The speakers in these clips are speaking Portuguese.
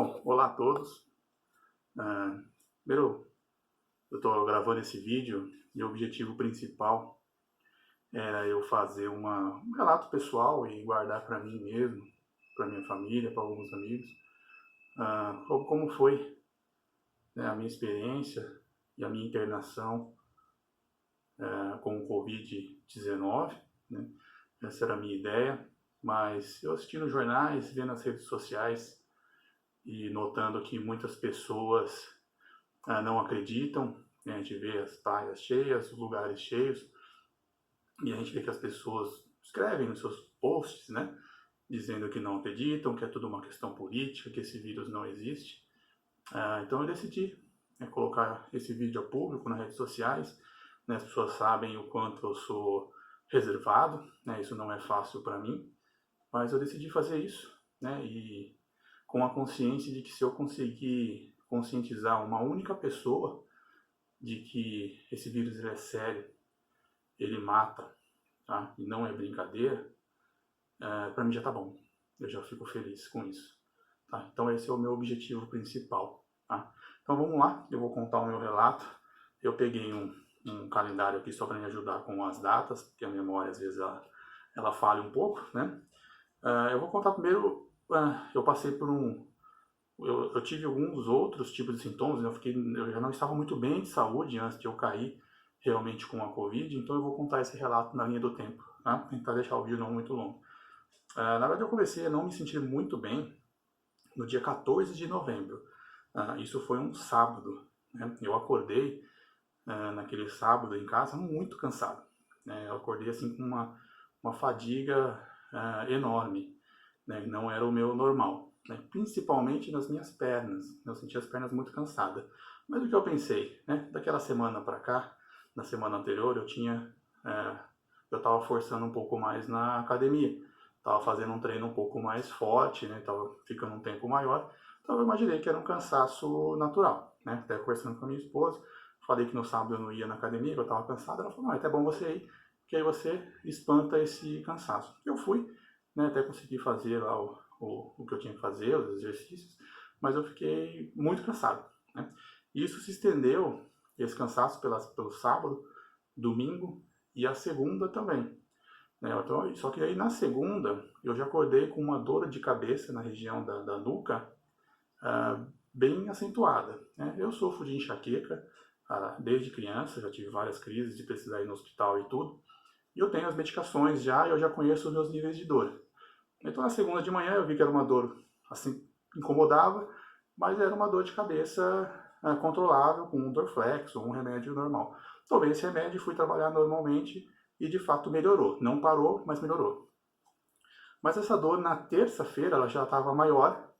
Bom, olá a todos. Primeiro, eu estou gravando esse vídeo e o objetivo principal era eu fazer um relato pessoal e guardar para mim mesmo, para minha família, para alguns amigos, como foi, né, a minha experiência e a minha internação com o Covid-19, né? Essa era a minha ideia, mas eu assistindo jornais, vendo nas redes sociais e notando que muitas pessoas não acreditam, né? A gente vê as praias cheias, os lugares cheios, e a gente vê que as pessoas escrevem nos seus posts, né, dizendo que não acreditam, que é tudo uma questão política, que esse vírus não existe. Então eu decidi, né, colocar esse vídeo a público nas redes sociais, né? As pessoas sabem o quanto eu sou reservado, né? Isso não é fácil para mim, mas eu decidi fazer isso, né? E com a consciência de que se eu conseguir conscientizar uma única pessoa de que esse vírus é sério, ele mata, tá? E não é brincadeira, para mim já tá bom. Eu já fico feliz com isso, tá? Então esse é o meu objetivo principal, tá? Então vamos lá, eu vou contar o meu relato. Eu peguei um calendário aqui só para me ajudar com as datas, porque a memória às vezes ela falha um pouco, né? Eu vou contar primeiro, eu passei por eu tive alguns outros tipos de sintomas, né? Eu já não estava muito bem de saúde antes de eu cair realmente com a Covid, então eu vou contar esse relato na linha do tempo, tá? Tentar deixar o vídeo não muito longo. Na verdade, eu comecei a não me sentir muito bem no dia 14 de novembro. Isso foi um sábado, né? Eu acordei naquele sábado em casa muito cansado, né? Eu acordei assim com uma fadiga enorme, né? Não era o meu normal, né? Principalmente nas minhas pernas. Eu sentia as pernas muito cansadas. Mas o que eu pensei, né? Daquela semana para cá, na semana anterior, eu estava forçando um pouco mais na academia. Estava fazendo um treino um pouco mais forte, né? Estava ficando um tempo maior. Então eu imaginei que era um cansaço natural, né? Até conversando com a minha esposa, falei que no sábado eu não ia na academia, que eu estava cansado. Ela falou, é até bom você ir, que aí você espanta esse cansaço. Eu fui, né? Até consegui fazer lá o que eu tinha que fazer, os exercícios, mas eu fiquei muito cansado, né? Isso se estendeu, esse cansaço pelo sábado, domingo e a segunda também, né? Então, só que aí na segunda eu já acordei com uma dor de cabeça na região da nuca, bem acentuada, né? Eu sofro de enxaqueca desde criança, já tive várias crises de precisar ir no hospital e tudo, e eu tenho as medicações já, e eu já conheço os meus níveis de dor. Então na segunda de manhã eu vi que era uma dor, assim, incomodava, mas era uma dor de cabeça controlável, com um Dorflex ou um remédio normal. Tomei esse remédio e fui trabalhar normalmente e de fato melhorou. Não parou, mas melhorou. Mas essa dor na terça-feira ela já estava maior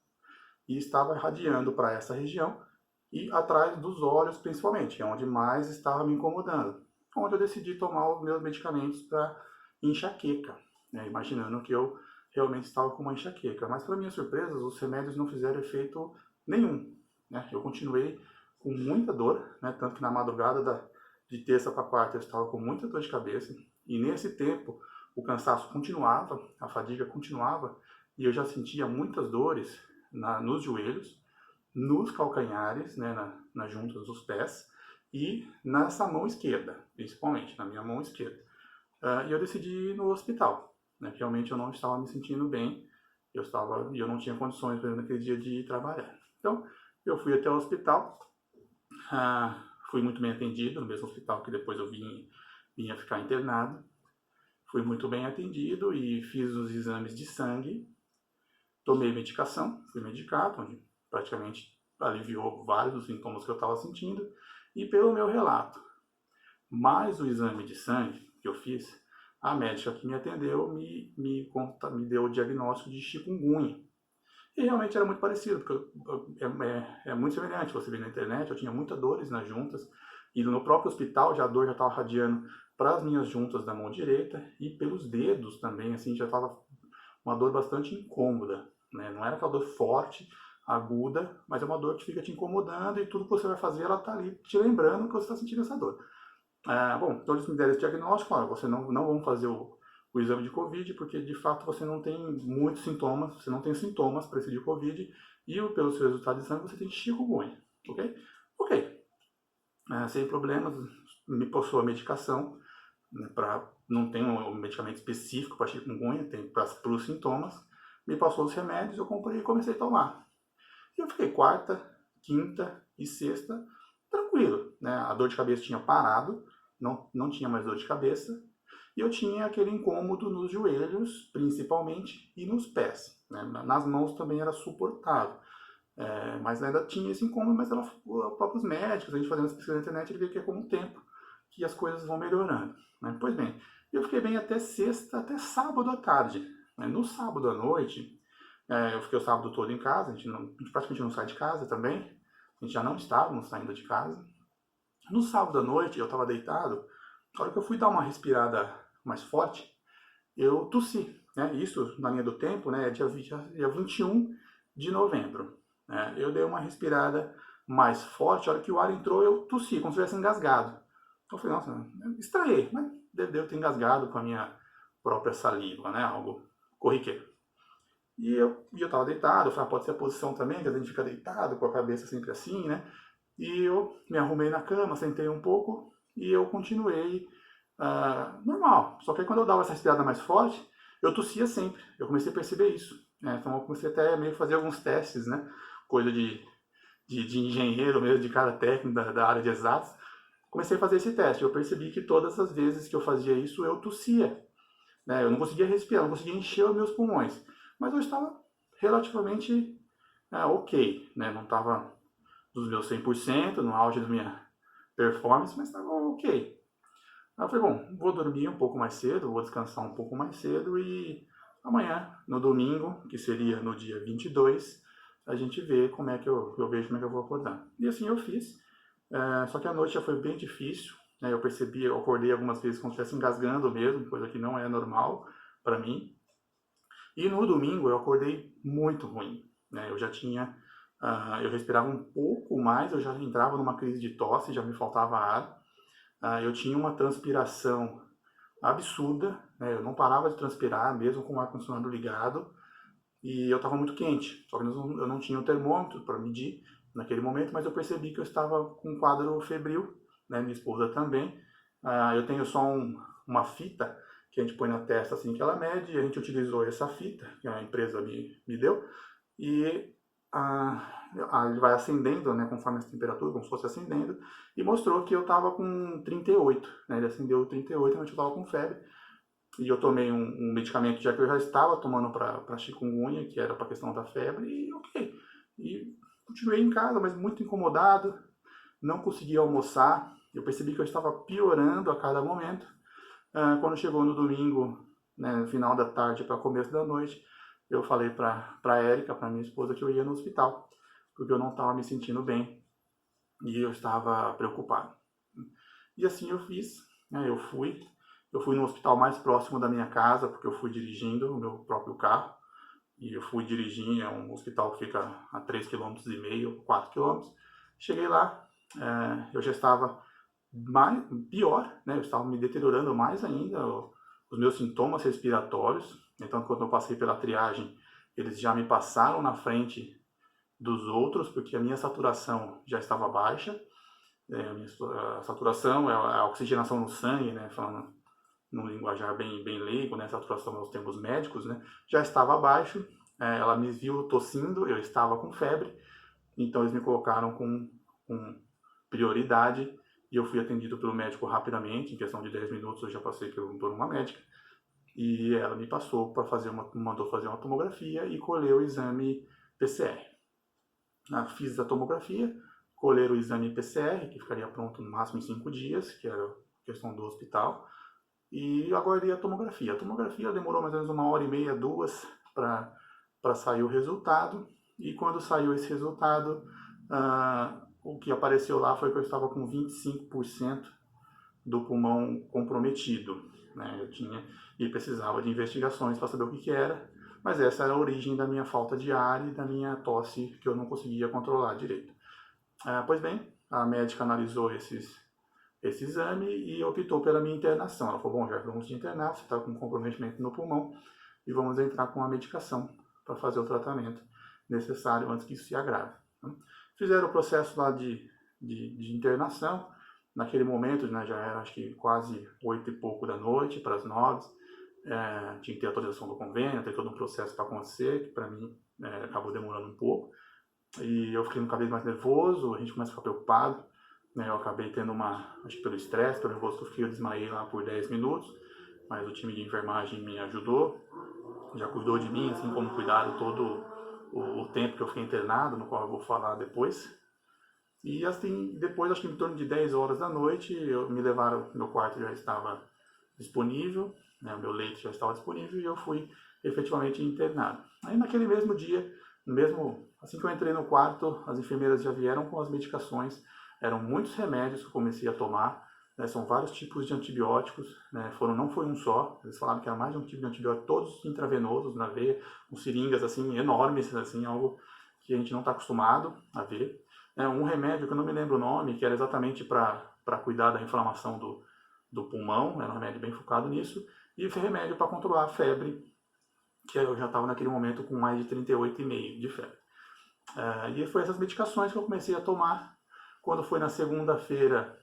e estava irradiando para essa região e atrás dos olhos principalmente, é onde mais estava me incomodando. Onde eu decidi tomar os meus medicamentos para enxaqueca, né? Imaginando que eu realmente estava com uma enxaqueca. Mas para minha surpresa, os remédios não fizeram efeito nenhum, né? Eu continuei com muita dor, né? Tanto que na madrugada de terça para quarta eu estava com muita dor de cabeça. E nesse tempo o cansaço continuava, a fadiga continuava, e eu já sentia muitas dores nos joelhos, nos calcanhares, né? Nas juntas dos pés e nessa mão esquerda, principalmente, na minha mão esquerda. E eu decidi ir no hospital, né? Realmente eu não estava me sentindo bem, eu não tinha condições, por exemplo, naquele dia de ir trabalhar. Então, eu fui até o hospital, fui muito bem atendido, no mesmo hospital que depois eu vinha ficar internado. Fui muito bem atendido e fiz os exames de sangue, tomei medicação, fui medicado, onde praticamente aliviou vários dos sintomas que eu estava sentindo, e pelo meu relato, mais o exame de sangue que eu fiz, a médica que me atendeu me deu o diagnóstico de chikungunya. E realmente era muito parecido, porque é muito semelhante, você vê na internet, eu tinha muitas dores nas juntas, e no próprio hospital a dor já estava radiando para as minhas juntas da mão direita e pelos dedos também, assim, já estava uma dor bastante incômoda, né? Não era aquela dor forte, aguda, mas é uma dor que fica te incomodando e tudo que você vai fazer, ela está ali te lembrando que você está sentindo essa dor. Bom, então eles me deram esse diagnóstico, falaram, você não vão fazer o exame de Covid, porque de fato você não tem muitos sintomas, você não tem sintomas para esse de Covid, e pelo seu resultado de exame você tem chikungunya, ok? Ok, sem problemas, me passou a medicação, né, não tem um medicamento específico para chikungunya, tem para os sintomas, me passou os remédios, eu comprei e comecei a tomar. E eu fiquei quarta, quinta e sexta tranquilo, né? A dor de cabeça tinha parado, não tinha mais dor de cabeça, e eu tinha aquele incômodo nos joelhos, principalmente, e nos pés, né? Nas mãos também era suportável. Mas ainda tinha esse incômodo, mas os próprios médicos, a gente fazendo as pesquisas na internet, ele vê que é com o tempo que as coisas vão melhorando, né? Pois bem, eu fiquei bem até sexta, até sábado à tarde, né? No sábado à noite, eu fiquei o sábado todo em casa, a gente praticamente não sai de casa também, a gente já não estávamos saindo de casa. No sábado à noite, eu estava deitado, na hora que eu fui dar uma respirada mais forte, eu tossi, né? Isso na linha do tempo, né? Dia 21 de novembro. Né? Eu dei uma respirada mais forte, a hora que o ar entrou, eu tossi, como se tivesse engasgado. Eu falei, nossa, estranhei, mas devo ter engasgado com a minha própria saliva, né? Algo corriqueiro. E eu estava deitado, eu falei, pode ser a posição também, que a gente fica deitado, com a cabeça sempre assim, né? E eu me arrumei na cama, sentei um pouco e eu continuei normal. Só que aí, quando eu dava essa respirada mais forte, eu tossia sempre. Eu comecei a perceber isso, né? Então eu comecei até meio que fazer alguns testes, né? Coisa de engenheiro mesmo, de cara técnico da área de exatos. Comecei a fazer esse teste. Eu percebi que todas as vezes que eu fazia isso, eu tossia, né? Eu não conseguia respirar, não conseguia encher os meus pulmões. Mas eu estava relativamente ok, né? Não estava dos meus 100%, no auge da minha performance, mas estava ok. Aí eu falei, bom, vou dormir um pouco mais cedo, vou descansar um pouco mais cedo e amanhã, no domingo, que seria no dia 22, a gente vê como é que eu vejo como é que eu vou acordar. E assim eu fiz, só que a noite já foi bem difícil, né? Eu percebi, eu acordei algumas vezes como se estivesse engasgando mesmo, coisa que não é normal para mim. E no domingo eu acordei muito ruim, né? Eu já tinha, eu respirava um pouco mais, eu já entrava numa crise de tosse, já me faltava ar. Eu tinha uma transpiração absurda, né? Eu não parava de transpirar, mesmo com o ar-condicionado ligado, e eu estava muito quente, só que eu não tinha o termômetro para medir naquele momento, mas eu percebi que eu estava com um quadro febril, né? Minha esposa também. Eu tenho só uma fita que a gente põe na testa assim que ela mede, e a gente utilizou essa fita que a empresa me deu, e ele vai acendendo, né, conforme a temperatura, como se fosse acendendo, e mostrou que eu estava com 38, né, ele acendeu 38, mas eu estava com febre, e eu tomei um medicamento já que eu já estava tomando para chikungunya, que era para a questão da febre, e ok. E continuei em casa, mas muito incomodado, não conseguia almoçar, eu percebi que eu estava piorando a cada momento. Quando chegou no domingo, né, no final da tarde para começo da noite, eu falei para a Érica, para minha esposa, que eu ia no hospital, porque eu não estava me sentindo bem e eu estava preocupado. E assim eu fiz, né, eu fui no hospital mais próximo da minha casa, porque eu fui dirigindo o meu próprio carro, e eu fui dirigir, é um hospital que fica a 3,5 km, 4 km. Cheguei lá, eu já estava pior, né? Eu estava me deteriorando mais ainda os meus sintomas respiratórios. Então, quando eu passei pela triagem, eles já me passaram na frente dos outros, porque a minha saturação já estava baixa. A saturação é a oxigenação no sangue, né? Falando num linguajar bem leigo, né? Saturação nos termos médicos, né? Já estava abaixo. Ela me viu tossindo, eu estava com febre, então eles me colocaram com prioridade e eu fui atendido pelo médico rapidamente, em questão de 10 minutos eu já passei por uma médica, e ela me passou para mandou fazer uma tomografia e colher o exame PCR. Fiz a tomografia, colher o exame PCR, que ficaria pronto no máximo em 5 dias, que era a questão do hospital, e aguardei a tomografia. A tomografia demorou mais ou menos 1h30, 2 para sair o resultado, e quando saiu esse resultado, o que apareceu lá foi que eu estava com 25% do pulmão comprometido, né? Eu tinha e precisava de investigações para saber o que era, mas essa era a origem da minha falta de ar e da minha tosse que eu não conseguia controlar direito. Pois bem, a médica analisou esse exame e optou pela minha internação. Ela falou, bom, já vamos te internar, você está com comprometimento no pulmão e vamos entrar com a medicação para fazer o tratamento. necessário antes que isso se agrave. Né? Fizeram o processo lá de internação. Naquele momento, né, já era acho que quase 8 e pouco da noite, para as 9. Tinha que ter autorização do convênio, ter todo um processo para acontecer, que para mim acabou demorando um pouco. E eu fiquei cada vez mais nervoso, a gente começa a ficar preocupado. Né, eu acabei tendo acho que pelo estresse, pelo nervoso que eu desmaiei lá por 10 minutos. Mas o time de enfermagem me ajudou, já cuidou de mim, assim como cuidaram todo o tempo que eu fiquei internado, no qual eu vou falar depois. E assim, depois, acho que em torno de 10 horas da noite, me levaram, meu quarto já estava disponível, né, meu leito já estava disponível e eu fui efetivamente internado. Aí naquele mesmo dia, assim que eu entrei no quarto, as enfermeiras já vieram com as medicações, eram muitos remédios que eu comecei a tomar, né, são vários tipos de antibióticos, né, não foi um só, eles falaram que era mais de um tipo de antibiótico, todos intravenosos na veia, com seringas assim, enormes, assim, algo que a gente não está acostumado a ver. Um remédio que eu não me lembro o nome, que era exatamente para cuidar da inflamação do pulmão, era um remédio bem focado nisso, e remédio para controlar a febre, que eu já estava naquele momento com mais de 38,5 de febre. E foi essas medicações que eu comecei a tomar. Quando foi na segunda-feira,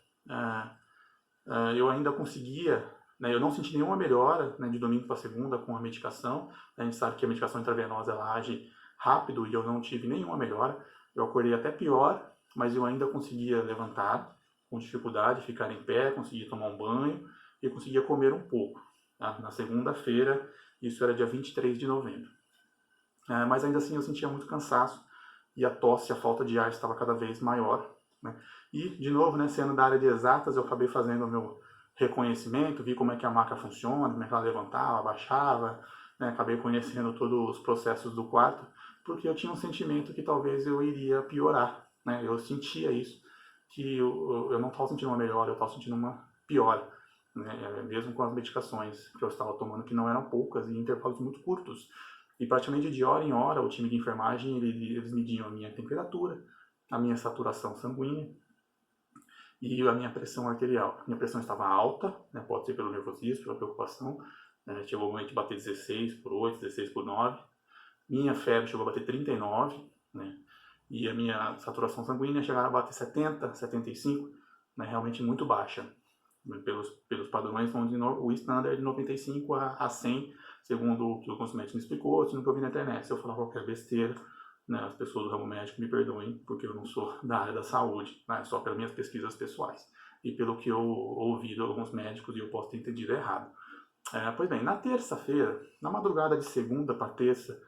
eu ainda conseguia, né, eu não senti nenhuma melhora, né, de domingo para segunda com a medicação. A gente sabe que a medicação intravenosa ela age rápido e eu não tive nenhuma melhora. Eu acordei até pior, mas eu ainda conseguia levantar com dificuldade, ficar em pé, conseguia tomar um banho e conseguia comer um pouco. Tá? Na segunda-feira, isso era dia 23 de novembro. Mas ainda assim eu sentia muito cansaço e a tosse, a falta de ar estava cada vez maior. Né? E, de novo, né, sendo da área de exatas, eu acabei fazendo o meu reconhecimento, vi como é que a maca funciona, como é que ela levantava, abaixava, né? Acabei conhecendo todos os processos do quarto, porque eu tinha um sentimento que talvez eu iria piorar. Né? Eu sentia isso, que eu não estava sentindo uma melhora, eu estava sentindo uma piora. Né? Mesmo com as medicações que eu estava tomando, que não eram poucas, e intervalos muito curtos. E praticamente de hora em hora, o time de enfermagem, eles mediam a minha temperatura, a minha saturação sanguínea e a minha pressão arterial. Minha pressão estava alta, né? Pode ser pelo nervosismo, pela preocupação. Chegou o momento de bater 16 por 8, 16 por 9. Minha febre chegou a bater 39, né? E a minha saturação sanguínea chegava a bater 70, 75, né? Realmente muito baixa. Pelos padrões, onde o standard é de 95 a 100, segundo o que o consulente me explicou, segundo o que eu vi na internet. Se eu falar qualquer besteira, né, as pessoas do ramo médico me perdoem, porque eu não sou da área da saúde, né, só pelas minhas pesquisas pessoais e pelo que eu ouvi de alguns médicos e eu posso ter entendido errado. Pois bem, na terça-feira, na madrugada de segunda para terça,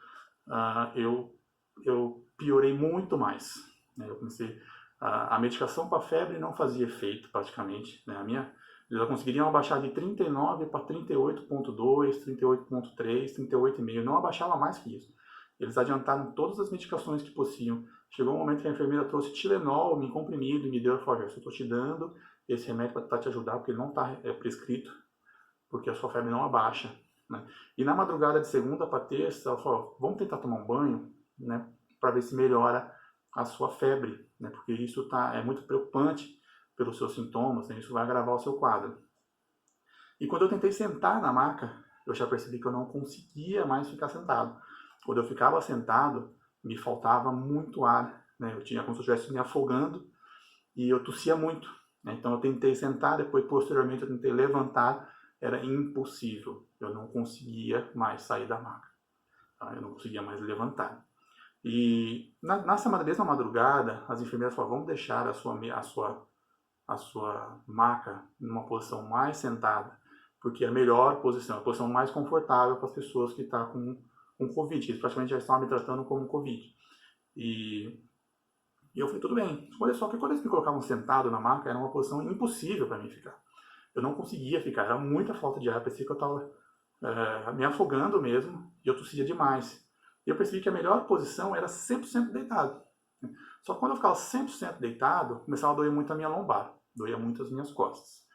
eu piorei muito mais. Né, eu comecei a medicação para febre não fazia efeito praticamente, né, eles conseguiriam abaixar de 39 para 38,2, 38,3, 38,5. Não abaixava mais que isso. Eles adiantaram todas as medicações que possível. Chegou um momento que a enfermeira trouxe Tilenol, me comprimido, e me deu. Eu falei, eu estou te dando esse remédio para tentar te ajudar, porque ele não está prescrito, porque a sua febre não abaixa. Né? E na madrugada de segunda para terça, ela falou, vamos tentar tomar um banho, né, para ver se melhora a sua febre, né, porque isso é muito preocupante pelos seus sintomas, né? Isso vai agravar o seu quadro. E quando eu tentei sentar na maca, eu já percebi que eu não conseguia mais ficar sentado. Quando eu ficava sentado, me faltava muito ar, né? Eu tinha como se eu estivesse me afogando e eu tossia muito. Né? Então eu tentei sentar, depois posteriormente eu tentei levantar, era impossível. Eu não conseguia mais sair da maca. Tá? Eu não conseguia mais levantar. E nessa mesma madrugada, as enfermeiras falaram, vamos deixar a sua maca numa posição mais sentada, porque é a melhor posição, a posição mais confortável para as pessoas que estão com Covid. Eles praticamente já estavam me tratando como Covid. E eu falei, tudo bem. Olha só que quando eles me colocavam sentado na maca, era uma posição impossível para mim ficar. Eu não conseguia ficar, era muita falta de ar, parecia que eu estava me afogando mesmo, e eu tossia demais. E eu percebi que a melhor posição era 100% deitado. Só que quando eu ficava 100% deitado, começava a doer muito a minha lombar, doía muito as minhas costas.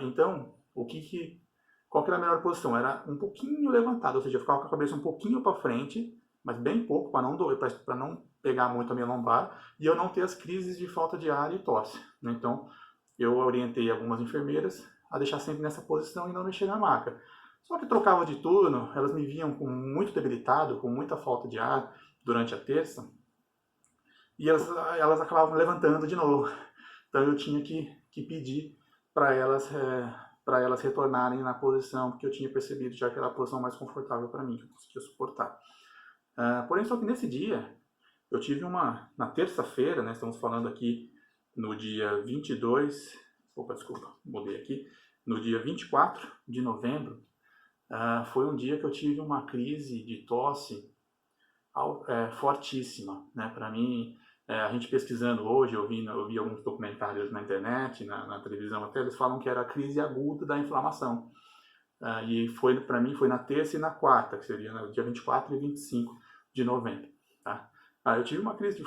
Então, qual que era a melhor posição? Era um pouquinho levantado, ou seja, eu ficava com a cabeça um pouquinho para frente, mas bem pouco, para não doer, para não pegar muito a minha lombar, e eu não ter as crises de falta de ar e tosse. Então, eu orientei algumas enfermeiras a deixar sempre nessa posição e não mexer na maca. Só que trocava de turno, elas me viam com muito debilitado, com muita falta de ar, durante a terça, e elas acabavam levantando de novo. Então eu tinha que pedir para elas retornarem na posição, porque eu tinha percebido já que era a posição mais confortável para mim, que eu conseguia suportar. Porém, só que nesse dia, eu tive na terça-feira, né, estamos falando aqui no dia 22, desculpa, mudei aqui, no dia 24 de novembro, foi um dia que eu tive uma crise de tosse fortíssima, né? Para mim, a gente pesquisando hoje, eu vi alguns documentários na internet, na televisão até, eles falam que era a crise aguda da inflamação. E para mim foi na terça e na quarta, que seria no dia 24 e 25 de novembro. Tá? Eu tive uma crise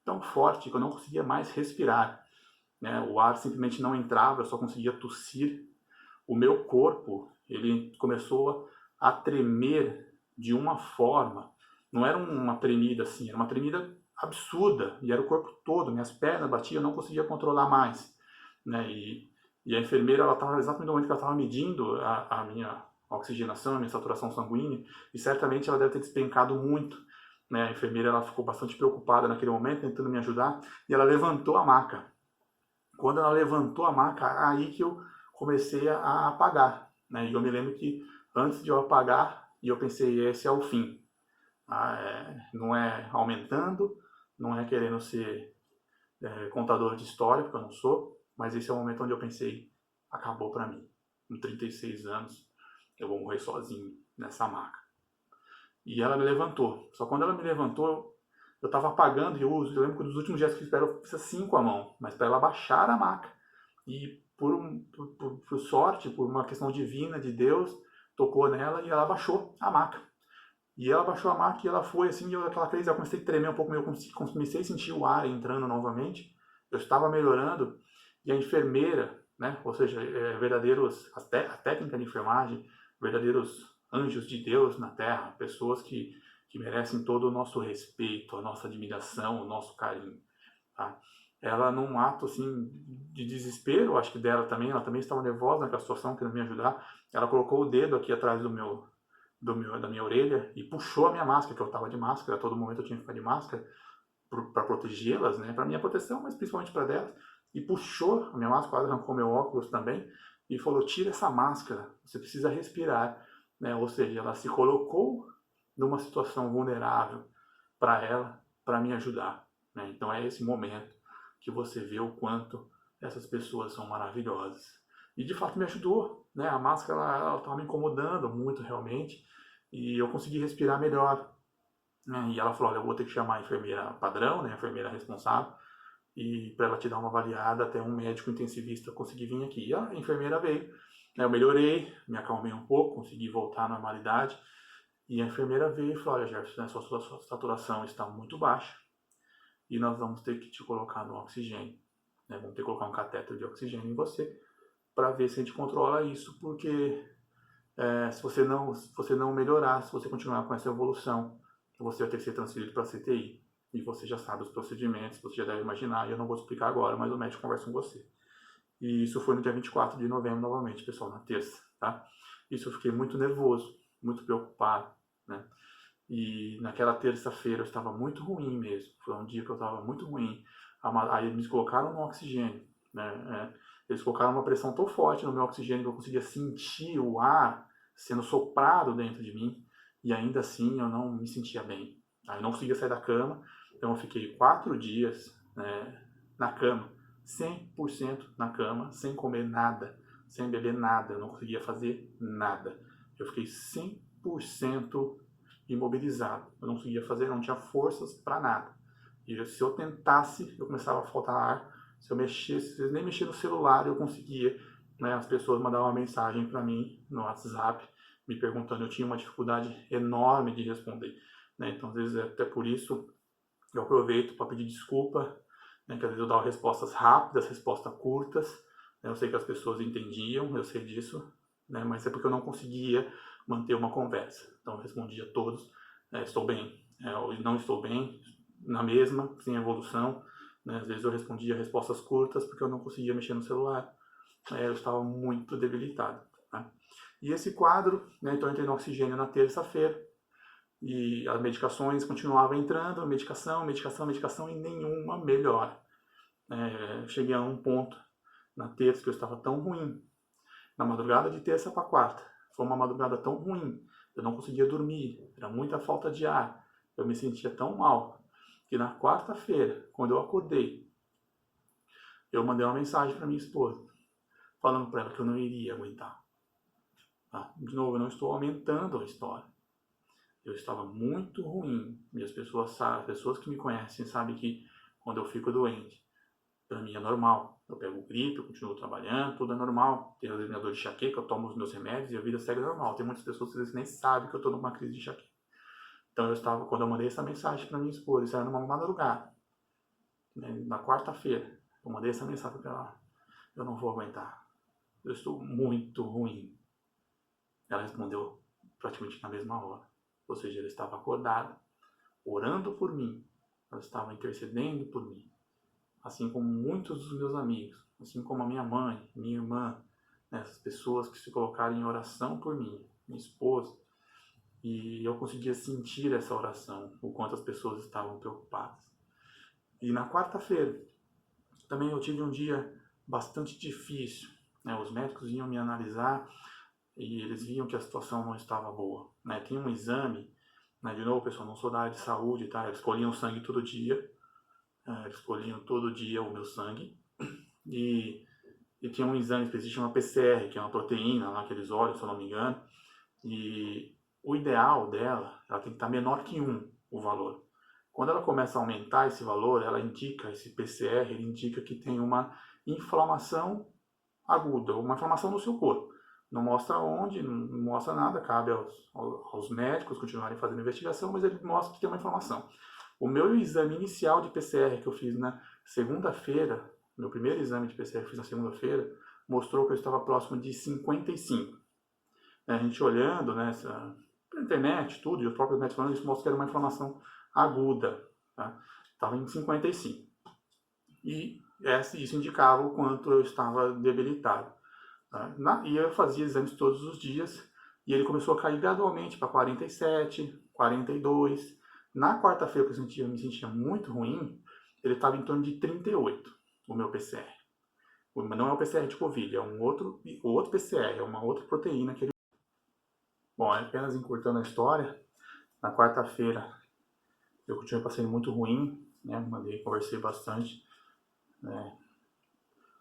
tão forte que eu não conseguia mais respirar. Né? O ar simplesmente não entrava, eu só conseguia tossir. O meu corpo, ele começou a tremer de uma forma, não era uma tremida assim, era uma tremida absurda, e era o corpo todo, minhas pernas batiam, eu não conseguia controlar mais. Né? E a enfermeira, ela estava exatamente no momento que ela estava medindo a minha oxigenação, a minha saturação sanguínea, e certamente ela deve ter despencado muito. Né? A enfermeira, ela ficou bastante preocupada naquele momento, tentando me ajudar, e ela levantou a maca. Quando ela levantou a maca, aí que eu comecei a apagar. Né? E eu me lembro que antes de eu apagar, eu pensei, esse é o fim. Não é aumentando, não é querendo ser contador de história, porque eu não sou, mas esse é o momento onde eu pensei, acabou para mim. Com 36 anos, eu vou morrer sozinho nessa maca. E ela me levantou. Só quando ela me levantou, eu estava apagando, e eu lembro que dos últimos gestos que eu fiz, eu fiz assim com a mão, mas para ela baixar a maca. E por sorte, por uma questão divina de Deus, tocou nela e ela baixou a maca. E ela baixou a maca e ela foi assim, aquela crise, eu comecei a tremer um pouco, eu comecei a sentir o ar entrando novamente, eu estava melhorando, e a enfermeira, né, ou seja, a técnica de enfermagem, verdadeiros anjos de Deus na Terra, pessoas que merecem todo o nosso respeito, a nossa admiração, o nosso carinho. Tá? Ela, num ato assim de desespero, acho que dela também, ela também estava nervosa naquela situação, querendo me ajudar, ela colocou o dedo aqui atrás da minha orelha e puxou a minha máscara, que eu estava de máscara, a todo momento eu tinha que ficar de máscara para protegê-las, né, para minha proteção, mas principalmente para delas, e puxou a minha máscara, quase arrancou meu óculos também, e falou, tira essa máscara, você precisa respirar, né, ou seja, ela se colocou numa situação vulnerável para ela, para me ajudar, né, então é esse momento que você vê o quanto essas pessoas são maravilhosas. E de fato me ajudou, né? A máscara ela estava me incomodando muito realmente, e eu consegui respirar melhor. Né? E ela falou, olha, eu vou ter que chamar a enfermeira padrão, né? A enfermeira responsável, e para ela te dar uma avaliada, até um médico intensivista conseguir vir aqui. E a enfermeira veio, né? Eu melhorei, me acalmei um pouco, consegui voltar à normalidade, e a enfermeira veio e falou, olha, Jefferson, né? Sua saturação está muito baixa, e nós vamos ter que te colocar no oxigênio. Né? Vamos ter que colocar um catéter de oxigênio em você, para ver se a gente controla isso, porque se você não melhorar, se você continuar com essa evolução, você vai ter que ser transferido para a CTI. E você já sabe os procedimentos, você já deve imaginar, e eu não vou explicar agora, mas o médico conversa com você. E isso foi no dia 24 de novembro novamente, pessoal, na terça, tá? Isso eu fiquei muito nervoso, muito preocupado, né? E naquela terça-feira eu estava muito ruim mesmo, foi um dia que eu estava muito ruim. Aí eles me colocaram no oxigênio, né? Eles colocaram uma pressão tão forte no meu oxigênio que eu conseguia sentir o ar sendo soprado dentro de mim, e ainda assim eu não me sentia bem. Eu não conseguia sair da cama, então eu fiquei 4 dias, né, na cama, 100% na cama, sem comer nada, sem beber nada, eu não conseguia fazer nada. Eu fiquei 100% imobilizado, eu não conseguia fazer, não tinha forças para nada. E se eu tentasse, eu começava a faltar ar. Se eu mexesse, se eu nem mexer no celular, eu conseguia. Né? As pessoas mandavam uma mensagem para mim no WhatsApp, me perguntando, eu tinha uma dificuldade enorme de responder. Né? Então, às vezes, até por isso, eu aproveito para pedir desculpa, né? Que às vezes eu dava respostas rápidas, respostas curtas. Né? Eu sei que as pessoas entendiam, eu sei disso, né? Mas é porque eu não conseguia manter uma conversa. Então, eu respondia a todos, estou bem, ou não estou bem, na mesma, sem evolução. Né? Às vezes eu respondia respostas curtas porque eu não conseguia mexer no celular. Eu estava muito debilitado. Tá? E esse quadro, né, então eu entrei no oxigênio na terça-feira, E as medicações continuavam entrando, medicação e nenhuma melhora. Cheguei a um ponto na terça que eu estava tão ruim, na madrugada de terça para quarta. Foi uma madrugada tão ruim, eu não conseguia dormir, era muita falta de ar, eu me sentia tão mal, que na quarta-feira, quando eu acordei, eu mandei uma mensagem para minha esposa, falando para ela que eu não iria aguentar. Tá? De novo, eu não estou aumentando a história. Eu estava muito ruim. E as pessoas que me conhecem sabem que quando eu fico doente, para mim é normal. Eu pego gripe, eu continuo trabalhando, tudo é normal. Tenho a dor de enxaqueca, eu tomo os meus remédios e a vida segue normal. Tem muitas pessoas que nem sabem que eu estou numa crise de enxaqueca. Então quando eu mandei essa mensagem para minha esposa, isso era numa madrugada, né, na quarta-feira, eu mandei essa mensagem para ela: eu não vou aguentar, eu estou muito ruim. Ela respondeu praticamente na mesma hora. Ou seja, ela estava acordada, orando por mim, ela estava intercedendo por mim, assim como muitos dos meus amigos, assim como a minha mãe, minha irmã, né, essas pessoas que se colocaram em oração por mim, minha esposa, e eu conseguia sentir essa oração, o quanto as pessoas estavam preocupadas. E na quarta-feira, também eu tive um dia bastante difícil, né, os médicos vinham me analisar e eles viam que a situação não estava boa, né, tinha um exame, né, de novo, pessoal, não sou da área de saúde, tá, eles colhiam sangue todo dia, eles colhiam todo dia o meu sangue, e tinha um exame específico, uma PCR, que é uma proteína lá que eles olham, se eu não me engano, e o ideal dela, ela tem que estar menor que 1, o valor. Quando ela começa a aumentar esse valor, ela indica, esse PCR, ele indica que tem uma inflamação aguda, uma inflamação no seu corpo. Não mostra onde, não mostra nada, cabe aos médicos continuarem fazendo investigação, mas ele mostra que tem uma inflamação. O meu exame inicial de PCR que eu fiz na segunda-feira, meu primeiro exame de PCR que eu fiz na segunda-feira, mostrou que eu estava próximo de 55. A gente olhando, né, pela internet, tudo, e os próprios médicos falando, isso mostra que era uma inflamação aguda. Tá? Estava em 55. E isso indicava o quanto eu estava debilitado. Tá? E eu fazia exames todos os dias, e ele começou a cair gradualmente para 47, 42. Na quarta-feira, que eu me sentia muito ruim, ele estava em torno de 38, o meu PCR. Não é o PCR de Covid, é um outro PCR, é uma outra proteína que ele... Bom, apenas encurtando a história, na quarta-feira eu continuei passando muito ruim, né? Conversei bastante, né,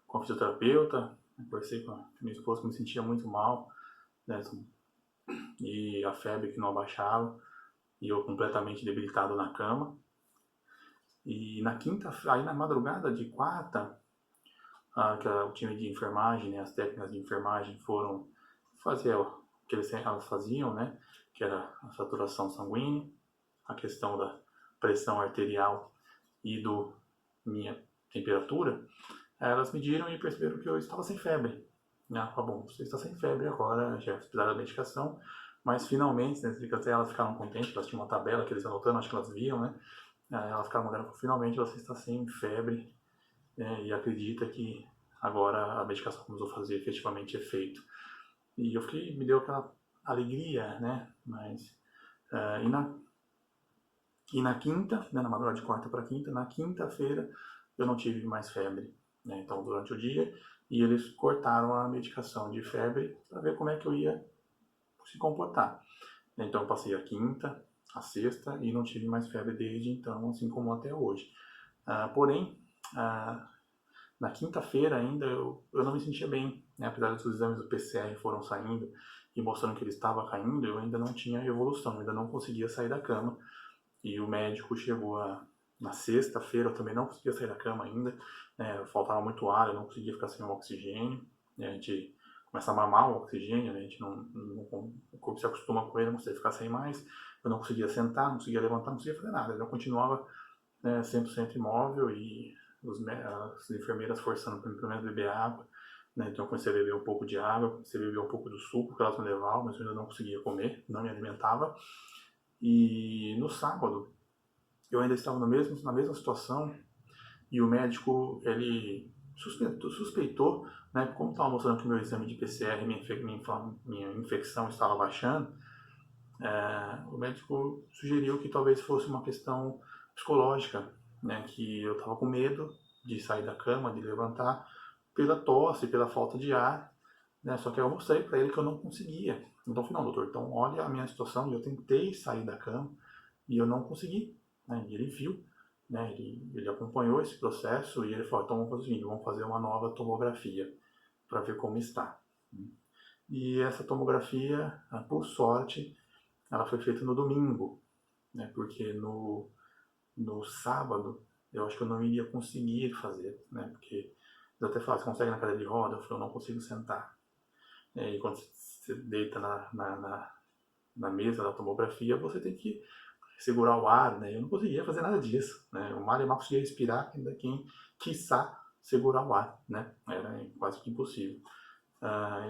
com a fisioterapeuta, conversei com a minha esposa que me sentia muito mal, né, e a febre que não abaixava, e eu completamente debilitado na cama. E na quinta, aí na madrugada de quarta, que o time de enfermagem, né, as técnicas de enfermagem foram fazer o que elas faziam, né, que era a saturação sanguínea, a questão da pressão arterial e minha temperatura. Elas mediram e perceberam que eu estava sem febre. Bom, você está sem febre agora, já precisaram da medicação, mas finalmente, né, até elas ficaram contentes, elas tinham uma tabela que eles anotando, acho que elas viam, né, elas ficaram mandando, finalmente você está sem febre, né, e acredita que agora a medicação começou a fazer efetivamente efeito. E me deu aquela alegria, né, mas... E na quinta, né, na madrugada de quarta para quinta, na quinta-feira eu não tive mais febre, né, então durante o dia, e eles cortaram a medicação de febre para ver como é que eu ia se comportar. Então eu passei a quinta, a sexta e não tive mais febre desde então, assim como até hoje. Porém, na quinta-feira ainda eu não me sentia bem, né, apesar dos exames do PCR foram saindo e mostrando que ele estava caindo, eu ainda não tinha evolução, eu ainda não conseguia sair da cama. E o médico chegou na sexta-feira, eu também não conseguia sair da cama ainda, né, faltava muito ar, eu não conseguia ficar sem o oxigênio, né, a gente começa a mamar o oxigênio, né, a gente o corpo se acostuma com ele, não consegue ficar sem mais, eu não conseguia sentar, não conseguia levantar, não conseguia fazer nada, eu continuava, né, 100% imóvel e as enfermeiras forçando para mim pelo menos beber água, né, então eu comecei a beber um pouco de água, comecei a beber um pouco do suco que elas me levavam, mas eu ainda não conseguia comer, não me alimentava. E no sábado, eu ainda estava na mesma situação e o médico, ele suspeitou, né, como estava mostrando que o meu exame de PCR, minha infecção estava baixando, o médico sugeriu que talvez fosse uma questão psicológica, né, que eu estava com medo de sair da cama, de levantar, pela tosse, pela falta de ar, né, só que eu mostrei para ele que eu não conseguia. Então eu falei, não, doutor, então olha a minha situação, e eu tentei sair da cama e eu não consegui, né, e ele viu, né, ele acompanhou esse processo e ele falou, então vamos fazer o seguinte, vamos fazer uma nova tomografia para ver como está. E essa tomografia, por sorte, ela foi feita no domingo, né, porque no sábado eu acho que eu não iria conseguir fazer, né, porque eu até falo, você consegue na cadeira de roda? Eu falei, eu não consigo sentar. E quando você deita na mesa da tomografia, você tem que segurar o ar, né? Eu não conseguia fazer nada disso, né? O mal conseguia respirar, ainda quem quiçá segurar o ar, né? Era quase que impossível.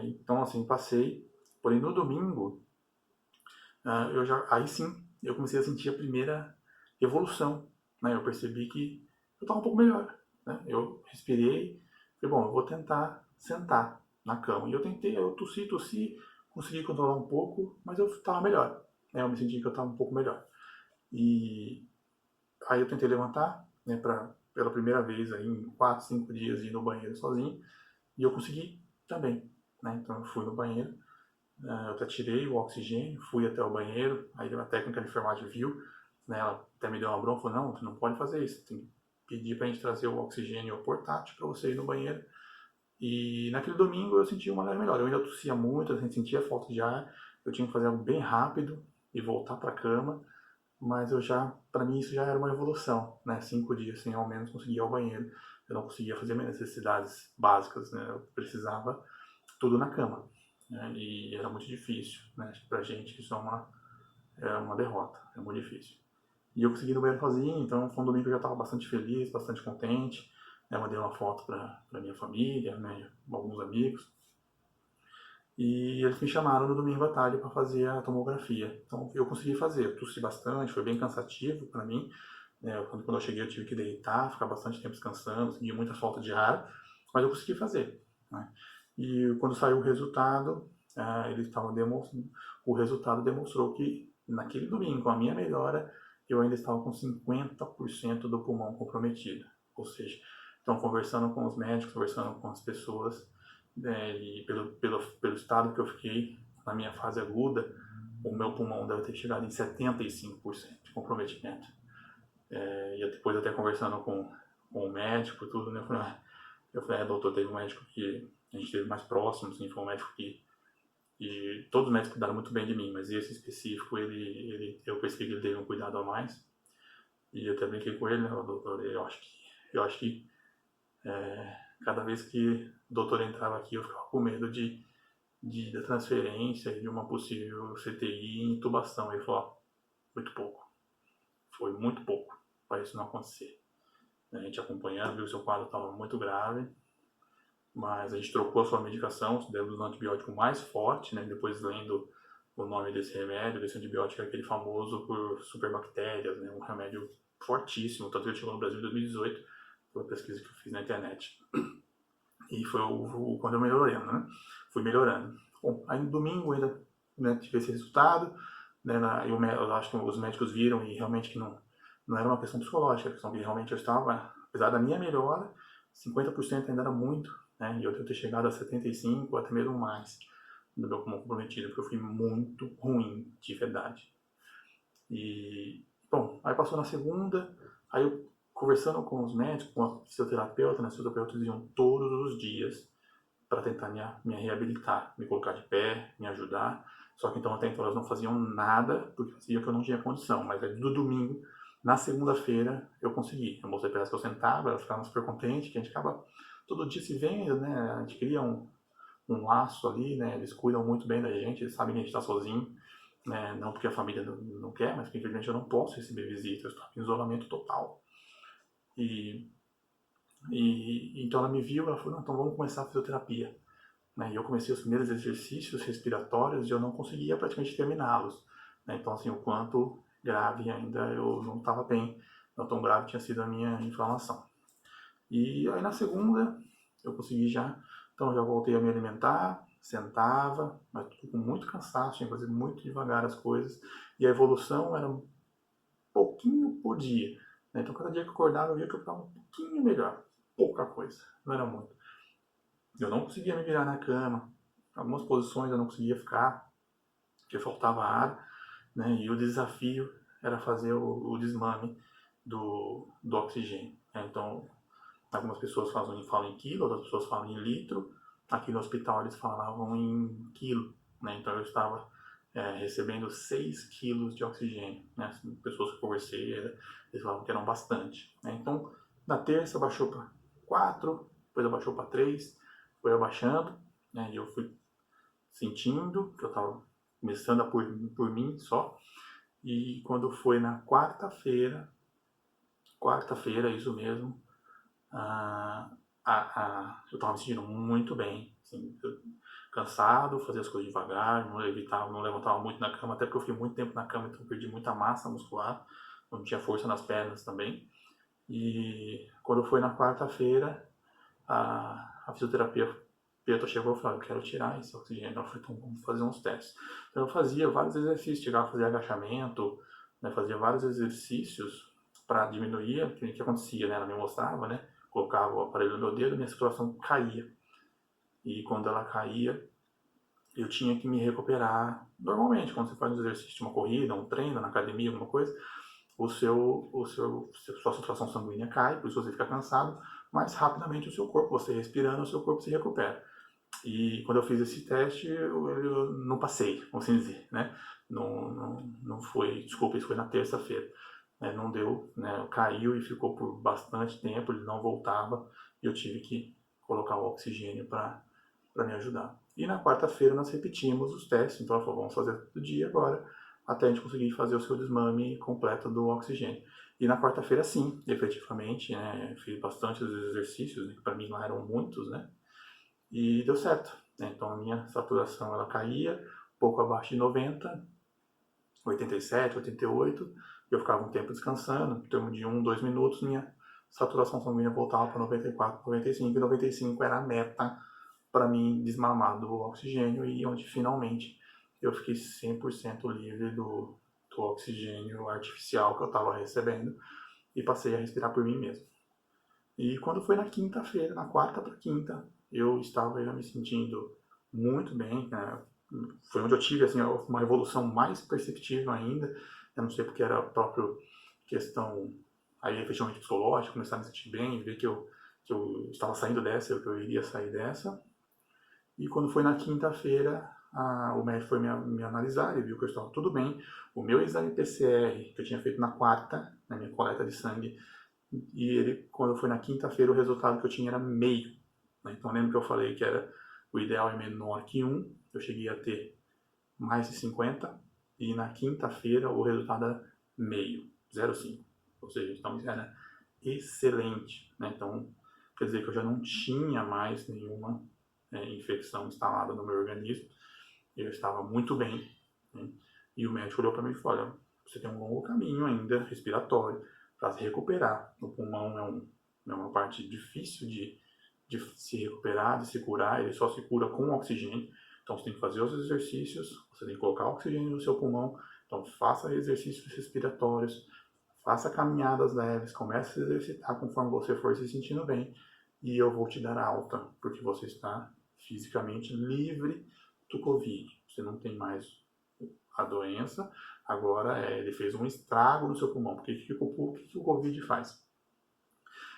Então, assim, passei. Porém, no domingo, aí sim, eu comecei a sentir a primeira evolução, né? Eu percebi que eu estava um pouco melhor, né? Eu respirei, falei, bom, eu vou tentar sentar na cama. E eu tentei, eu tossi, consegui controlar um pouco, mas eu estava melhor, né? Eu me senti que eu estava um pouco melhor. E aí eu tentei levantar, né, pela primeira vez aí, em 4, 5 dias ir no banheiro sozinho, e eu consegui também, né? Então eu fui no banheiro, eu até tirei o oxigênio, fui até o banheiro, aí a técnica de enfermagem viu, né, ela até me deu uma bronca, falou, não, você não pode fazer isso, tem que pedir pra gente trazer o oxigênio portátil para você ir no banheiro. E naquele domingo eu senti uma leve melhora, eu ainda tossia muito, eu sentia falta de ar, eu tinha que fazer algo bem rápido e voltar para a cama, mas para mim isso já era uma evolução, né? 5 dias sem ao menos conseguir ir ao banheiro. Eu não conseguia fazer minhas necessidades básicas, né? Eu precisava tudo na cama, né? E era muito difícil, né? Pra gente isso é uma derrota, é muito difícil. E eu consegui ir no banheiro sozinho, então foi um domingo que eu já estava bastante feliz, bastante contente, né? Eu mandei uma foto para minha família, né? Alguns amigos. E eles me chamaram no domingo à tarde para fazer a tomografia. Então eu consegui fazer, eu tossi bastante, foi bem cansativo para mim, quando eu cheguei eu tive que deitar, ficar bastante tempo descansando, senti muita falta de ar, mas eu consegui fazer, né? E quando saiu o resultado, eles estavam demonstrando, o resultado demonstrou que naquele domingo, com a minha melhora, eu ainda estava com 50% do pulmão comprometido. Ou seja, então conversando com os médicos, conversando com as pessoas, e pelo estado que eu fiquei na minha fase aguda, o meu pulmão deve ter chegado em 75% de comprometimento. E depois até conversando com o médico e tudo, né, eu falei, doutor, teve um médico que a gente esteve mais próximo, assim, foi um médico que, e todos os médicos cuidaram muito bem de mim, mas esse específico, eu percebi que ele teve um cuidado a mais, e eu até brinquei com ele, né, doutor, eu acho que cada vez que o doutor entrava aqui, eu ficava com medo da transferência e de uma possível CTI e intubação. Ele falou, muito pouco, foi muito pouco para isso não acontecer. A gente acompanhando, viu que o seu quadro estava muito grave, mas a gente trocou a sua medicação, demos um antibiótico mais forte, né? Depois lendo o nome desse remédio, desse antibiótico é aquele famoso por superbactérias, né? Um remédio fortíssimo, tanto que ele chegou no Brasil em 2018, pela pesquisa que eu fiz na internet. E foi quando eu melhorei, né? Fui melhorando. Bom, aí no domingo ainda, né, tive esse resultado, né, eu acho que os médicos viram e realmente que não era uma questão psicológica, a questão que realmente eu estava, apesar da minha melhora, 50% ainda era muito, né, e eu devo ter chegado a 75% ou até mesmo mais do meu pulmão comprometido, porque eu fui muito ruim, de verdade. E, bom, aí passou na segunda, aí eu conversando com os médicos, com a fisioterapeuta, né, os fisioterapeutas iam todos os dias para tentar me reabilitar, me colocar de pé, me ajudar. Só que então até então elas não faziam nada, porque diziam que eu não tinha condição. Mas aí no domingo, na segunda-feira, eu consegui. Eu mostrei para elas que eu sentava, elas ficavam super contentes, que a gente acaba todo dia se vendo, né? A gente cria um laço ali, né? Eles cuidam muito bem da gente, eles sabem que a gente está sozinho, né? Não porque a família não quer, mas porque infelizmente eu não posso receber visitas, eu estou em isolamento total. Então ela me viu, ela falou, não, então vamos começar a fisioterapia. Né? E eu comecei os primeiros exercícios respiratórios e eu não conseguia praticamente terminá-los. Né? Então, assim, o quanto grave ainda eu não estava bem, não tão grave tinha sido a minha inflamação. E aí na segunda eu consegui já, então eu já voltei a me alimentar, sentava, mas tudo com muito cansaço, tinha que fazer muito devagar as coisas, e a evolução era um pouquinho por dia, né? Então cada dia que eu acordava eu via que eu ficava um pouquinho melhor, pouca coisa, não era muito. Eu não conseguia me virar na cama, algumas posições eu não conseguia ficar, porque faltava ar, né? E o desafio era fazer o desmame do oxigênio, né? Então, algumas pessoas falam em quilo, outras pessoas falam em litro. Aqui no hospital eles falavam em quilo, né? Então eu estava recebendo 6 quilos de oxigênio, né? As pessoas que eu conversei, eles falavam que eram bastante, né? Então, na terça baixou para 4, depois abaixou para 3, foi abaixando, né? E eu fui sentindo que eu estava começando a por mim só. E quando foi na quarta-feira, isso mesmo, eu estava me sentindo muito bem, assim, cansado, fazia as coisas devagar, não levantava muito na cama, até porque eu fiquei muito tempo na cama, então perdi muita massa muscular, não tinha força nas pernas também. E quando foi na quarta-feira, a fisioterapeuta chegou e falou: eu quero tirar esse oxigênio. Ela falou: então vamos fazer uns testes. Então eu fazia vários exercícios, chegava a fazer agachamento, né, fazia vários exercícios para diminuir o que acontecia, né? Ela me mostrava, né? Colocava o aparelho no meu dedo, minha saturação caía. E quando ela caía, eu tinha que me recuperar normalmente. Quando você faz um exercício, uma corrida, um treino na academia, alguma coisa, sua saturação sanguínea cai, por isso você fica cansado, mas rapidamente o seu corpo, você respirando, o seu corpo se recupera. E quando eu fiz esse teste, eu não passei, vamos assim dizer, né? Não foi, desculpa, isso foi na terça-feira. Né? Não deu, né? Caiu e ficou por bastante tempo, ele não voltava, e eu tive que colocar o oxigênio para me ajudar. E na quarta-feira nós repetimos os testes, então ela falou: vamos fazer todo dia agora, até a gente conseguir fazer o seu desmame completo do oxigênio. E na quarta-feira, sim, efetivamente, né, fiz bastante exercícios, que para mim não eram muitos, né, e deu certo. Né? Então a minha saturação ela caía um pouco abaixo de 90, 87, 88, eu ficava um tempo descansando, em torno de 1, 2 minutos, minha saturação sanguínea voltava para 94, 95, e 95 era a meta para mim desmamar do oxigênio, e onde finalmente eu fiquei 100% livre do oxigênio artificial que eu estava recebendo e passei a respirar por mim mesmo. E quando foi na quinta-feira, na quarta para quinta, eu estava me sentindo muito bem, né? Foi onde eu tive assim, uma evolução mais perceptível ainda. Eu não sei porque era a própria questão aí efetivamente psicológica, começar a me sentir bem, ver que eu estava saindo dessa, que eu iria sair dessa. E quando foi na quinta-feira, o médico foi me analisar, ele viu que eu estava tudo bem. O meu exame PCR, que eu tinha feito na quarta, na minha coleta de sangue, e ele, quando foi na quinta-feira, o resultado que eu tinha era meio. Né? Então lembra que eu falei que era o ideal é menor que 1, eu cheguei a ter mais de 50, e na quinta-feira o resultado era meio, 0,5. Ou seja, então era excelente. Né? Então quer dizer que eu já não tinha mais nenhuma infecção instalada no meu organismo, eu estava muito bem. Né? E o médico olhou para mim e falou: olha, você tem um longo caminho ainda respiratório para se recuperar. O pulmão é uma parte difícil de se recuperar, de se curar, ele só se cura com oxigênio. Então você tem que fazer os exercícios, você tem que colocar oxigênio no seu pulmão, então faça exercícios respiratórios, faça caminhadas leves, comece a se exercitar conforme você for se sentindo bem, e eu vou te dar alta, porque você está fisicamente livre do Covid. Você não tem mais a doença, agora ele fez um estrago no seu pulmão. Porque o que o Covid faz?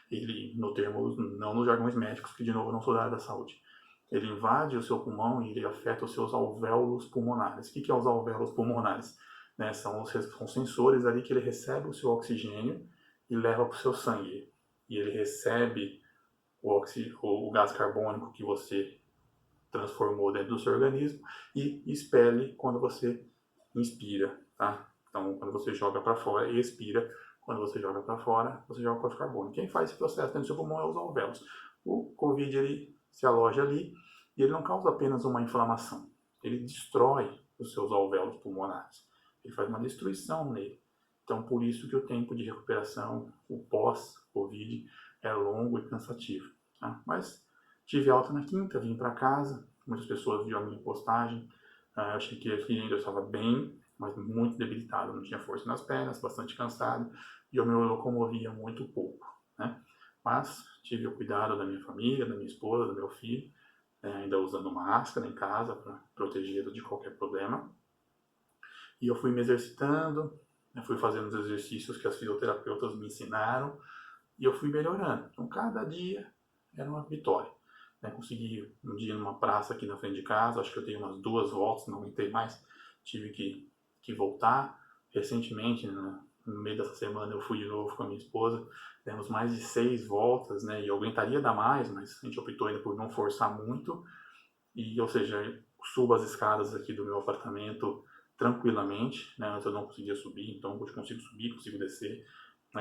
Ele, no termo, não nos jargões médicos, que de novo não sou da área da saúde, ele invade o seu pulmão e ele afeta os seus alvéolos pulmonares. O que é os alvéolos pulmonares? Né, são sensores ali que ele recebe o seu oxigênio e leva para o seu sangue. E ele recebe o gás carbônico que você transformou dentro do seu organismo e expele quando você inspira, tá? Então, quando você joga para fora e expira, quando você joga para fora, você joga com carbono. Quem faz esse processo dentro do seu pulmão é os alvéolos. O Covid, ele se aloja ali e ele não causa apenas uma inflamação, ele destrói os seus alvéolos pulmonares. Ele faz uma destruição nele. Então, por isso que o tempo de recuperação, o pós-Covid, é longo e cansativo. Tá? Mas tive alta na quinta, vim para casa, muitas pessoas viram a minha postagem. Eu achei que aqui ainda eu estava bem, mas muito debilitado, não tinha força nas pernas, bastante cansado, e eu me locomovia muito pouco, né? Mas tive o cuidado da minha família, da minha esposa, do meu filho, ainda usando máscara em casa para protegê-lo de qualquer problema. E eu fui me exercitando, fui fazendo os exercícios que as fisioterapeutas me ensinaram, e eu fui melhorando. Então, cada dia era uma vitória. Consegui um dia numa praça aqui na frente de casa, acho que eu dei umas 2 voltas, não aguentei mais, tive que voltar. Recentemente, no meio dessa semana, eu fui de novo com a minha esposa, demos mais de 6 voltas, e eu aguentaria dar mais, mas a gente optou ainda por não forçar muito. E, ou seja, eu subo as escadas aqui do meu apartamento tranquilamente, antes eu não conseguia subir, então hoje consigo subir, consigo descer,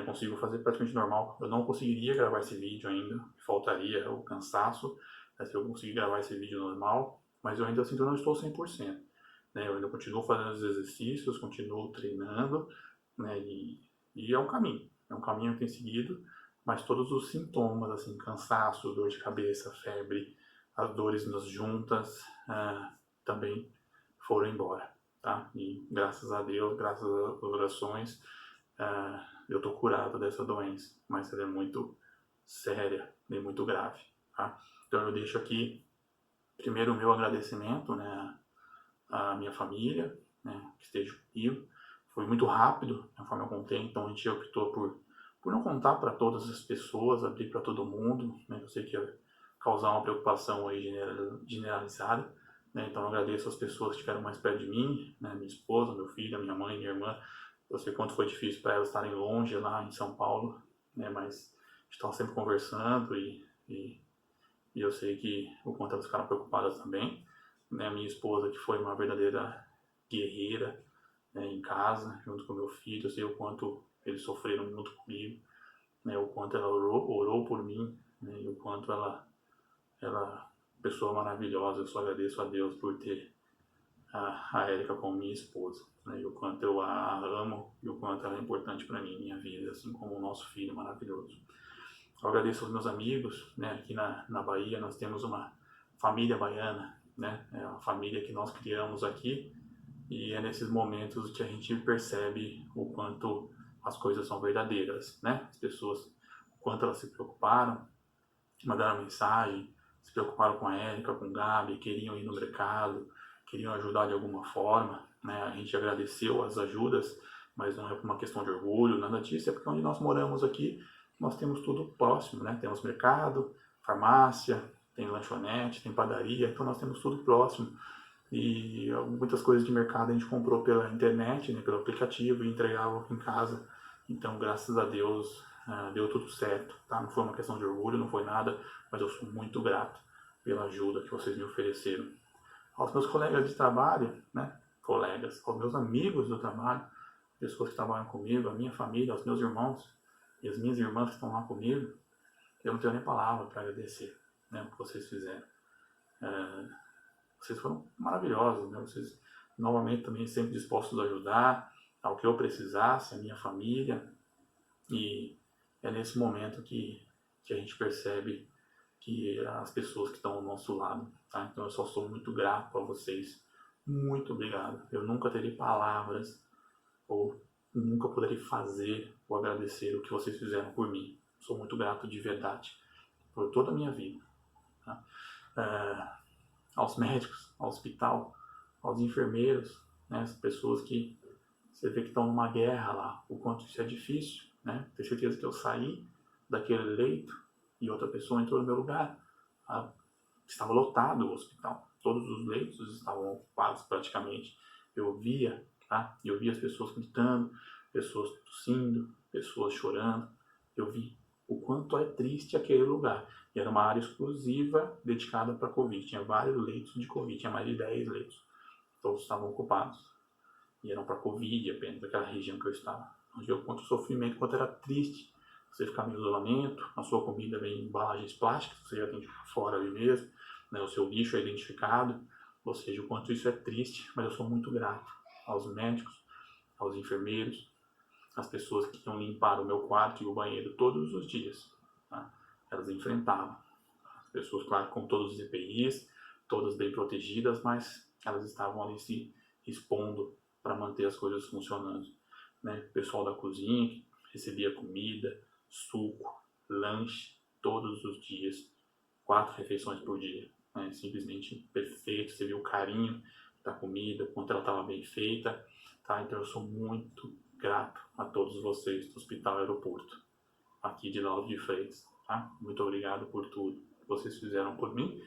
consigo fazer praticamente normal. Eu não conseguiria gravar esse vídeo ainda, faltaria o cansaço, se eu conseguir gravar esse vídeo normal, mas eu ainda sinto que eu não estou 100%. Eu ainda continuo fazendo os exercícios, continuo treinando, e é um caminho que tem seguido, mas todos os sintomas, assim, cansaço, dor de cabeça, febre, as dores nas juntas, também foram embora, tá? E graças a Deus, graças às orações, eu tô curado dessa doença, mas ela é muito séria e muito grave, tá? Então eu deixo aqui primeiro o meu agradecimento, à minha família, que esteja comigo. Foi muito rápido, conforme eu contei, então a gente optou por não contar para todas as pessoas, abrir para todo mundo, Eu sei que ia causar uma preocupação aí generalizada, Então eu agradeço as pessoas que estiveram mais perto de mim, minha esposa, meu filho, minha mãe, minha irmã. Eu sei quanto foi difícil para elas estarem longe lá em São Paulo, mas estão sempre conversando e eu sei que o quanto elas ficaram preocupadas também. Minha esposa, que foi uma verdadeira guerreira, em casa, junto com meu filho, eu sei o quanto eles sofreram junto comigo, o quanto ela orou por mim, e o quanto ela pessoa maravilhosa. Eu só agradeço a Deus por ter a Érica como minha esposa, e o quanto eu a amo e o quanto ela é importante para mim, minha vida, assim como o nosso filho maravilhoso. Eu agradeço aos meus amigos, aqui na Bahia nós temos uma família baiana, é uma família que nós criamos aqui, e é nesses momentos que a gente percebe o quanto as coisas são verdadeiras, As pessoas, o quanto elas se preocuparam, mandaram mensagem, se preocuparam com a Érica, com o Gabi, queriam ir no mercado, queriam ajudar de alguma forma, A gente agradeceu as ajudas, mas não é por uma questão de orgulho, nada disso, é porque onde nós moramos aqui, nós temos tudo próximo, Temos mercado, farmácia, tem lanchonete, tem padaria, então nós temos tudo próximo. E muitas coisas de mercado a gente comprou pela internet, pelo aplicativo, e entregava em casa. Então, graças a Deus, deu tudo certo, tá? Não foi uma questão de orgulho, não foi nada, mas eu sou muito grato pela ajuda que vocês me ofereceram. Aos meus colegas de trabalho, aos meus amigos do trabalho, pessoas que trabalham comigo, a minha família, aos meus irmãos e as minhas irmãs que estão lá comigo, eu não tenho nem palavra para agradecer, o que vocês fizeram. Vocês foram maravilhosos, Vocês, novamente, também sempre dispostos a ajudar ao que eu precisasse, a minha família. E é nesse momento que a gente percebe que as pessoas que estão ao nosso lado, tá? Então eu só sou muito grato a vocês. Muito obrigado. Eu nunca terei palavras ou nunca poderia fazer ou agradecer o que vocês fizeram por mim. Sou muito grato de verdade por toda a minha vida, tá? Aos médicos, ao hospital, aos enfermeiros, as pessoas que você vê que estão numa guerra lá, o quanto isso é difícil, Tenho certeza que eu saí daquele leito e outra pessoa entrou no meu lugar. Estava lotado o hospital, todos os leitos estavam ocupados praticamente. Eu via, tá? Eu via as pessoas gritando, pessoas tossindo, pessoas chorando. Eu vi o quanto é triste aquele lugar. E era uma área exclusiva dedicada para Covid. Tinha vários leitos de Covid, tinha mais de 10 leitos. Todos estavam ocupados. E eram para Covid apenas, daquela região que eu estava. Onde eu quanto sofrimento, quanto era triste você ficar no isolamento, a sua comida vem em embalagens plásticas, você já tem que ficar fora ali mesmo, o seu lixo é identificado, ou seja, o quanto isso é triste, mas eu sou muito grato aos médicos, aos enfermeiros, às pessoas que iam limpar o meu quarto e o banheiro todos os dias, tá? Elas enfrentavam, as pessoas, claro, com todos os EPIs, todas bem protegidas, mas elas estavam ali se expondo para manter as coisas funcionando, né? O pessoal da cozinha que recebia comida, suco, lanche todos os dias, 4 refeições por dia, né? Simplesmente perfeito. Você viu o carinho da comida, quanto ela estava bem feita, tá? Então eu sou muito grato a todos vocês do Hospital Aeroporto, aqui de Lauro de Freitas, tá? Muito obrigado por tudo que vocês fizeram por mim.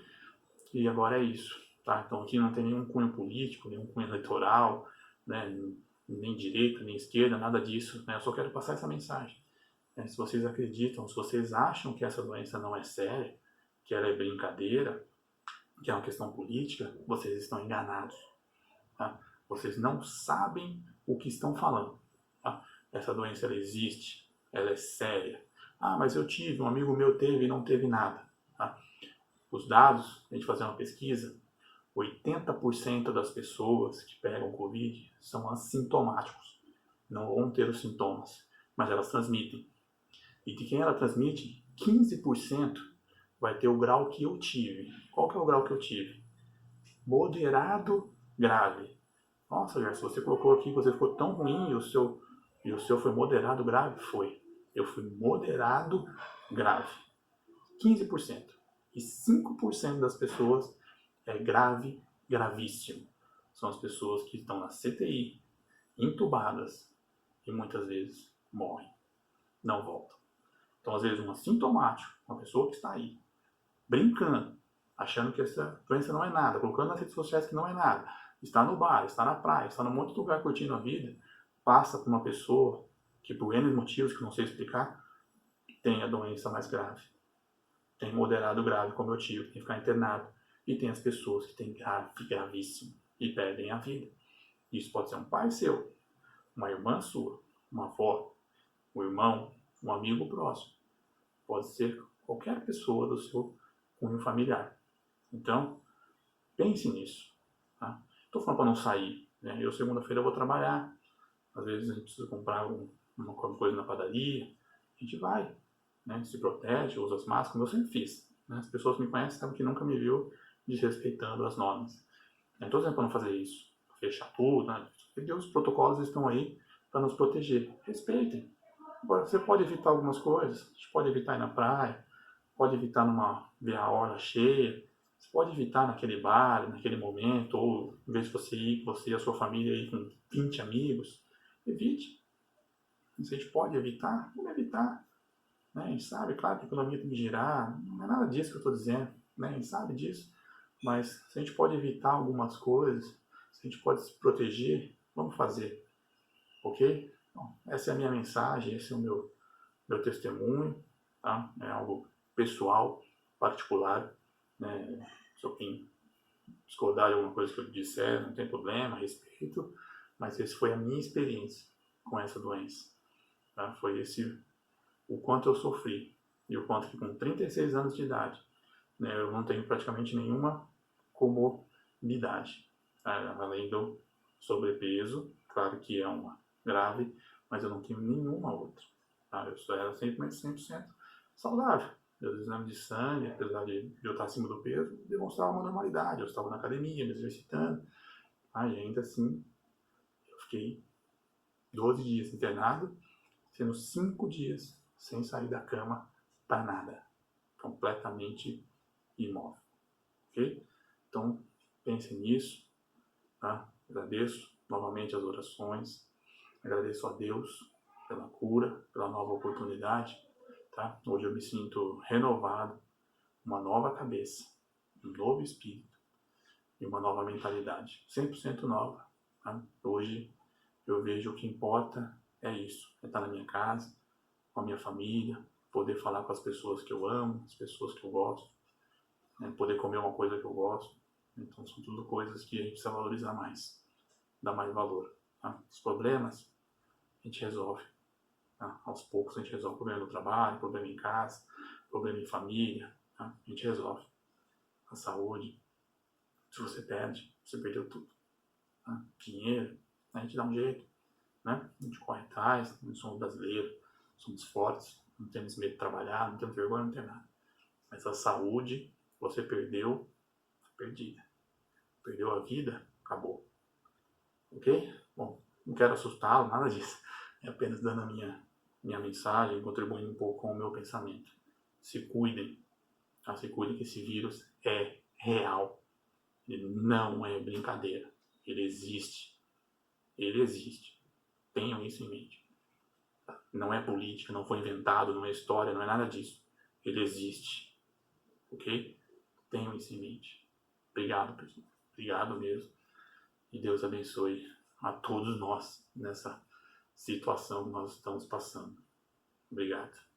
E agora é isso, tá? Então aqui não tem nenhum cunho político, nenhum cunho eleitoral, né? Nem direita, nem esquerda, nada disso, né? Eu só quero passar essa mensagem, né? Se vocês acreditam, se vocês acham que essa doença não é séria, que ela é brincadeira, que é uma questão política, vocês estão enganados, tá? Vocês não sabem o que estão falando, tá? Essa doença, ela existe, ela é séria. Ah, mas eu tive, um amigo meu teve e não teve nada, tá? Os dados, a gente fazer uma pesquisa, 80% das pessoas que pegam Covid são assintomáticos. Não vão ter os sintomas, mas elas transmitem. E de quem ela transmite, 15% vai ter o grau que eu tive. Qual que é o grau que eu tive? Moderado grave. Nossa, Gerson, você colocou aqui que você ficou tão ruim e o seu foi moderado grave? Foi. Eu fui moderado grave. 15%. E 5% das pessoas é grave, gravíssimo. São as pessoas que estão na CTI, entubadas e muitas vezes morrem, não voltam. Então, às vezes, um assintomático, uma pessoa que está aí, brincando, achando que essa doença não é nada, colocando nas redes sociais que não é nada, está no bar, está na praia, está num monte de lugar curtindo a vida, passa por uma pessoa que, por N motivos que não sei explicar, tem a doença mais grave. Tem moderado grave, como eu tive, tem que ficar internado. E tem as pessoas que têm grave, gravíssimo e perdem a vida. Isso pode ser um pai seu, uma irmã sua, uma avó, um irmão, um amigo próximo. Pode ser qualquer pessoa do seu cunho familiar. Então, pense nisso. Tá? Estou falando para não sair, né? Eu, segunda-feira, eu vou trabalhar. Às vezes a gente precisa comprar uma coisa na padaria. A gente vai, né? Se protege, usa as máscaras, como eu sempre fiz. Né? As pessoas que me conhecem sabem que nunca me viu desrespeitando as normas. Não estou dizendo para não fazer isso, fechar tudo, né? Porque os protocolos estão aí para nos proteger. Respeitem. Agora, você pode evitar algumas coisas. A gente pode evitar ir na praia, pode evitar ver a hora cheia, você pode evitar naquele bar, naquele momento, ou em vez de você e a sua família ir com 20 amigos, evite. Se a gente pode evitar, vamos evitar. Né? A gente sabe, claro que a economia tem que girar, não é nada disso que eu estou dizendo, né? A gente sabe disso, mas se a gente pode evitar algumas coisas, se a gente pode se proteger, vamos fazer, ok? Então, essa é a minha mensagem, esse é o meu testemunho, tá? É algo pessoal, particular, né? Se alguém discordar de alguma coisa que eu disser, não tem problema, respeito, mas essa foi a minha experiência com essa doença, tá? Foi esse o quanto eu sofri e o quanto que com 36 anos de idade, né, eu não tenho praticamente nenhuma comorbidade, tá? Além do sobrepeso, claro que é uma grave, mas eu não tenho nenhuma outra, tá? Eu só era 100% saudável. Meus exames de sangue, apesar de eu estar acima do peso, demonstravam uma normalidade. Eu estava na academia, me exercitando, tá? E ainda assim eu fiquei 12 dias internado, sendo 5 dias sem sair da cama para nada, completamente imóvel, ok? Então, pense nisso, tá? Agradeço novamente as orações, agradeço a Deus pela cura, pela nova oportunidade, tá? Hoje eu me sinto renovado, uma nova cabeça, um novo espírito e uma nova mentalidade, 100% nova, tá? Hoje eu vejo o que importa é isso, é estar na minha casa, com a minha família, poder falar com as pessoas que eu amo, as pessoas que eu gosto, né? Poder comer uma coisa que eu gosto. Então são tudo coisas que a gente precisa valorizar mais, dar mais valor. Tá? Os problemas a gente resolve. Tá? Aos poucos a gente resolve problema no trabalho, problema em casa, problema em família, tá? A gente resolve. A saúde, se você perde, você perdeu tudo. Tá? Dinheiro, a gente dá um jeito, né? A gente corre atrás, nós somos brasileiros, somos fortes, não temos medo de trabalhar, não temos vergonha, não temos nada. Mas a saúde, você perdeu, perdida. Perdeu a vida, acabou. Ok? Bom, não quero assustá-lo, nada disso. É apenas dando a minha mensagem, contribuindo um pouco com o meu pensamento. Se cuidem, tá? Se cuidem que esse vírus é real. Ele não é brincadeira. Ele existe. Ele existe. Tenham isso em mente. Não é política, não foi inventado, não é história, não é nada disso. Ele existe. Ok? Tenham isso em mente. Obrigado, pessoal. Obrigado mesmo. E Deus abençoe a todos nós nessa situação que nós estamos passando. Obrigado.